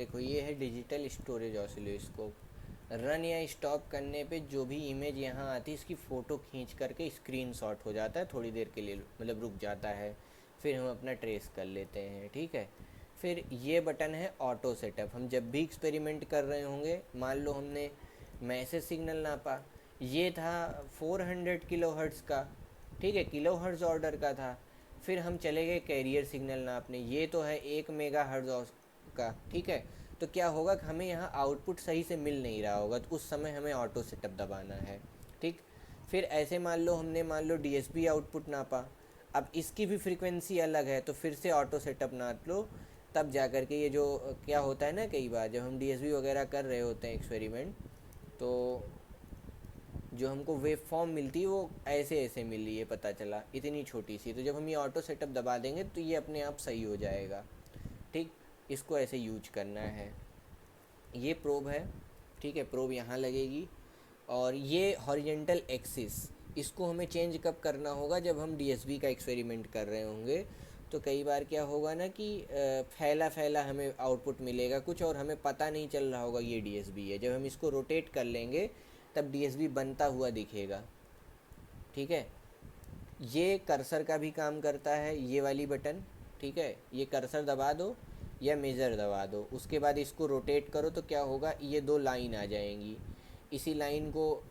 देखो ये है डिजिटल स्टोरेज ऑसिलोस्कोप। रन या स्टॉप करने पे जो भी इमेज यहाँ आती है इसकी फ़ोटो खींच करके स्क्रीनशॉट हो जाता है, थोड़ी देर के लिए मतलब रुक जाता है, फिर हम अपना ट्रेस कर लेते हैं। ठीक है। फिर ये बटन है ऑटो सेटअप। हम जब भी एक्सपेरिमेंट कर रहे होंगे, मान लो हमने मैसेज सिग्नल नापा, ये था 400 किलो हर्ट्ज़ का, ठीक है, किलो हर्ट्ज़ ऑर्डर का था। फिर हम चले गए कैरियर सिग्नल नापने, ये तो है 1 मेगा हर्ट्ज़ का, ठीक है। तो क्या होगा कि हमें यहाँ आउटपुट सही से मिल नहीं रहा होगा, तो उस समय हमें ऑटो सेटअप दबाना है। ठीक। फिर ऐसे मान लो डीएसपी आउटपुट नापा, अब इसकी भी फ्रीक्वेंसी अलग है, तो फिर से ऑटो सेटअप नाप लो, तब जा कर के ये जो क्या होता है ना, कई बार जब हम डीएसपी वगैरह कर रहे होते हैं एक्सपेरिमेंट, तो जो हमको वेव फॉर्म मिलती है वो ऐसे ऐसे मिली है, पता चला इतनी छोटी सी, तो जब हम ये ऑटो सेटअप दबा देंगे तो ये अपने आप सही हो जाएगा। ठीक। इसको ऐसे यूज करना है। ये प्रोब है, ठीक है, प्रोब यहाँ लगेगी। और ये हॉरिजेंटल एक्सिस, इसको हमें चेंज कब करना होगा, जब हम डीएसबी का एक्सपेरिमेंट कर रहे होंगे। तो कई बार क्या होगा ना कि फैला फैला हमें आउटपुट मिलेगा कुछ, और हमें पता नहीं चल रहा होगा ये डीएसबी है। जब हम इसको रोटेट कर लेंगे तब डीएसबी बनता हुआ दिखेगा। ठीक है। ये कर्सर का भी काम करता है, ये वाली बटन। ठीक है, ये कर्सर दबा दो या मेज़र दबा दो, उसके बाद इसको रोटेट करो तो क्या होगा, ये दो लाइन आ जाएंगी। इसी लाइन को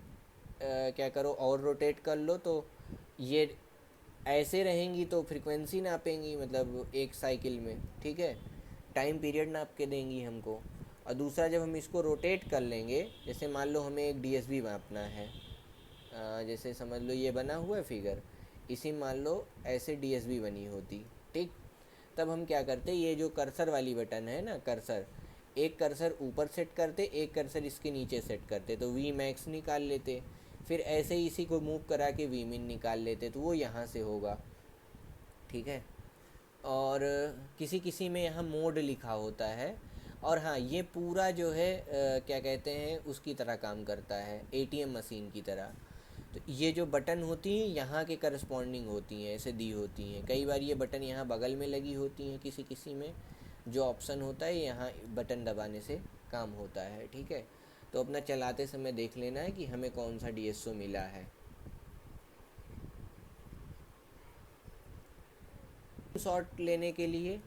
क्या करो और रोटेट कर लो, तो ये ऐसे रहेंगी तो फ्रीक्वेंसी नापेंगी, मतलब एक साइकिल में। ठीक है, टाइम पीरियड नाप के देंगी हमको। और दूसरा, जब हम इसको रोटेट कर लेंगे, जैसे मान लो हमें एक डीएसबी मापना है, जैसे समझ लो ये बना हुआ है फिगर, इसी मान लो ऐसे डीएसबी बनी होती। ठीक। तब हम क्या करते, ये जो कर्सर वाली बटन है ना, कर्सर, एक कर्सर ऊपर सेट करते, एक कर्सर इसके नीचे सेट करते, तो वी मैक्स निकाल लेते। फिर ऐसे ही इसी को मूव करा के वी मिन निकाल लेते, तो वो यहाँ से होगा। ठीक है। और किसी किसी में यहाँ मोड लिखा होता है। और हाँ, ये पूरा जो है क्या कहते हैं, उसकी तरह काम करता है, एटीएम मशीन की तरह। तो ये जो बटन होती हैं यहाँ के करस्पॉन्डिंग होती हैं, ऐसे दी होती हैं। कई बार ये बटन यहाँ बगल में लगी होती हैं, किसी किसी में जो ऑप्शन होता है यहाँ बटन दबाने से काम होता है। ठीक है। तो अपना चलाते समय देख लेना है कि हमें कौन सा डीएसओ मिला है। शॉट लेने के लिए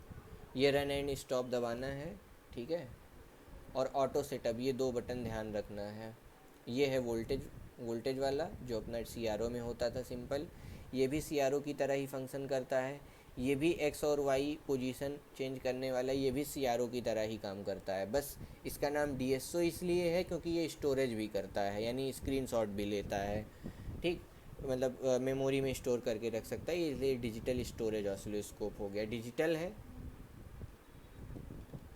ये रन एंड स्टॉप दबाना है। ठीक है। और ऑटो सेटअप, ये दो बटन ध्यान रखना है। ये है वोल्टेज वाला जो अपना सीआरओ में होता था सिंपल, ये भी सीआरओ की तरह ही फंक्शन करता है। ये भी एक्स और वाई पोजीशन चेंज करने वाला, ये भी सीआरओ की तरह ही काम करता है। बस इसका नाम डीएसओ इसलिए है क्योंकि ये स्टोरेज भी करता है, यानी स्क्रीनशॉट भी लेता है। ठीक। मतलब मेमोरी में स्टोर करके रख सकता है, ये डिजिटल स्टोरेज ऑसिलोस्कोप हो गया, डिजिटल है।